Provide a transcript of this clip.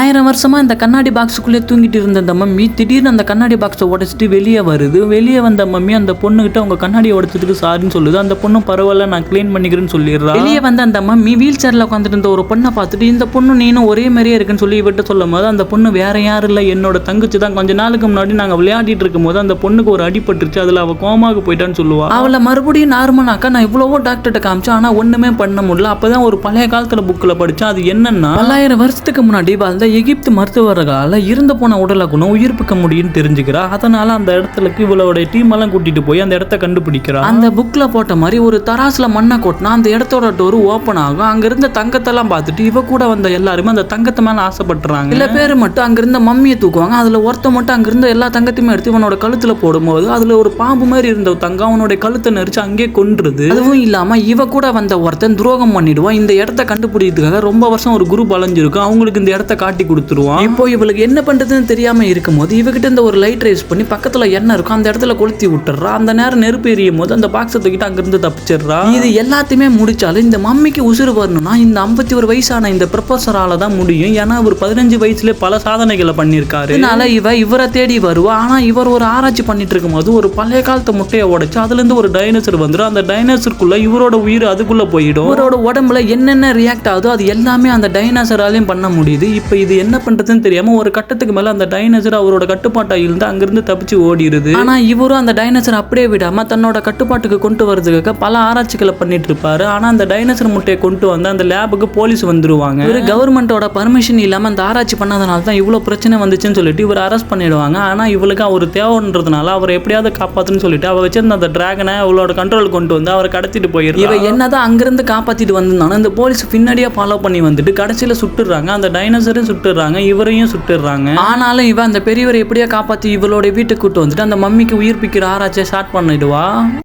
1000 வருஷமா இந்த கண்ணாடி பாக்ஸுக்குள்ளே தூங்கிட்டு இருந்த அந்த மம்மி திடீர்னு அந்த கண்ணாடி பாக்ஸை உடைச்சிட்டு வெளியே வருது. வெளியே வந்த மம்மி அந்த பொண்ணுகிட்ட அவங்க கண்ணாடியை உடைச்சதுக்கு சாரின்னு சொல்லுது. அந்த பொண்ணு பரவாயில்ல நான் க்ளீன் பண்ணிக்கிறேன்னு சொல்லிடுறா. வெளியே வந்த அந்த மம்மி வீல் சேர்ல உட்காந்துட்டு இருந்த ஒரு பொண்ணை பார்த்துட்டு இந்த பொண்ணு நீனும் ஒரே மாதிரியே இருக்குன்னு சொல்லி இவட்ட சொல்லும் போது அந்த பொண்ணு வேற யாரும் இல்லை என்னோட தங்கச்சி தான். கொஞ்ச நாளுக்கு முன்னாடி நாங்கள் விளையாடிட்டு இருக்கும் போது அந்த பொண்ணுக்கு ஒரு அடிபட்டுருச்சு, அதில் அவள் கோமாவுக்கு போயிட்டான்னு சொல்லுவா. அவளை மறுபடியும் நார்மலாக்கா நான் இவ்வளவோ டாக்டர்கிட்ட காமிச்சேன், ஆனால் ஒன்றுமே பண்ண முடியல. அப்போதான் ஒரு பழைய காலத்தில் புக்கில் படித்தேன். அது என்னன்னா 1000 வருஷத்துக்கு முன்னாடி வாழ்ந்த எகிப்து மருத்துவர்களால் இறந்து போன உடலை கூட உயிர்ப்பிக்க முடியும்னு தெரிஞ்சுக்கிறா. அதனால அந்த இடத்துக்கு இவளோட டீம் எல்லாம் கூட்டிட்டு போய் அந்த இடத்த கண்டுபிடிக்கிறா. அந்த புக்ல போட்ட மாதிரி ஒரு தராசுல மண்ணை கொட்டினா அந்த இடத்தோட டோர் ஓப்பன் ஆகும். அங்க இருந்த தங்கத்தெல்லாம் பார்த்துட்டு இவ கூட வந்த எல்லாருமே அந்த தங்கத்தை மேல ஆசைப்படுறாங்க. சில பேர் மட்டும் அங்க இருந்த மம்மியை தூக்குவாங்க. அதுல ஒருத்த மட்டும் அங்க இருந்த எல்லா தங்கத்தையுமே எடுத்து இவனோட கழுத்துல போடும்போது அதுல ஒரு பாம்பு மாதிரி இருந்த தங்கம் அவனோட கழுத்தை நெரிச்சு அங்கே கொன்றுது. அதுவும் இல்லாம இவ கூட வந்த ஒருத்தன் துரோகம் பண்ணிடுவான். இந்த இடத்த கண்டுபிடிக்கிறதுக்காக ரொம்ப வருஷம் ஒரு குரூப் அலைஞ்சிருக்கும். அவங்களுக்கு இந்த இடத்த காட்டி கொடுத்துருவான். இப்போ இவளுக்கு என்ன பண்றதுன்னு தெரியாம இருக்கும்போது இவகிட்ட இந்த ஒரு லைட் ரைஸ் பண்ணி பக்கத்துல எண்ணெய் இருக்கும் அந்த இடத்துல கொளுத்தி விட்டுறா. அந்த நேரம் நெருப்பு எரியும் போது அந்த பாக்ஸை தூக்கிட்டு அங்கிருந்து தப்பிச்சிடுறா. இது எல்லாத்தையுமே முடிச்சாலும் இந்த மம்மிக்கு உசுறு வரணும்னா இந்த 51 வயசான இந்த ப்ரொஃபஸரால தான் முடியும். ஏன்னா அவர் 15 வயசுல பல சாதனைகளை பண்ணிருக்காரு. அதனால இவரை தேடி வருவா. ஆனா இவர் ஒரு ஆராய்ச்சி பண்ணிட்டு இருக்கும் போது ஒரு பழைய காலத்து முட்டையை உடைச்சு அதுல இருந்து ஒரு டைனோசர் வந்துடும். அந்த டைனோசருக்குள்ள இவரோட உயிர் அதுக்குள்ள போயிடும். இவரோட உடம்புல என்னென்ன ரியாக்ட் ஆகுதோ அது எல்லாமே அந்த டைனோசராலையும் பண்ண முடியுது. இப்போ இது என்ன பண்றதுன்னு தெரியாம ஒரு கட்டத்துக்கு மேல அந்த டைனோசர் அவரோட கட்டுப்பாட்டா இருந்து அங்கிருந்து தப்பிச்சு ஓடிடுது. ஆனா இவரும் அந்த டைனோசர் அப்படியே விடாம தன்னோட கட்டுப்பாட்டுக்கு கொண்டு வரதுக்காக பல ஆராய்ச்சிகளை பண்ணிட்டு இருப்பாரு. ஆனா அந்த டைனோசர் முட்டையை கொண்டு வந்து அந்த லேபுக்கு போலீஸ் வந்துருவாங்க. இவர் கவர்மெண்டோட பர்மிஷன் இல்லாம அந்த ஆராய்ச்சி பண்ணாதனால தான் இவ்வளவு பிரச்சனை வந்துச்சுன்னு சொல்லிட்டு இவர் அரெஸ்ட் பண்ணிடுவாங்க. ஆனா இவளுக்கு அவர் தேவைன்றதுனால அவரை எப்படியாவது காப்பாத்துன்னு சொல்லிட்டு அவ வச்சிருந்த அந்த டிராகனை அவளோட கண்ட்ரோல் கொண்டு வந்து அவரை கடத்திட்டு போயிடுறா. இவ என்னதான் அங்கிருந்து காப்பாத்திட்டு வந்திருந்தாலும் இந்த போலீஸ் பின்னாடியே ஃபாலோ பண்ணி வந்துட்டு கடைசியில சுட்டுறாங்க. அந்த டைனோசரையும் சுட்டுறாங்க, இவரையும் சுட்டுறாங்க. ஆனாலும் இவ அந்த பெரியவரை எப்படியா காப்பாத்தி இவளோட வீட்டுக்கு கூட்டு வந்துட்டு அந்த மம்மிக்கு உயிர்ப்பிக்கிற ஆராய்ச்சியை ஸ்டார்ட் பண்ணிடுவா.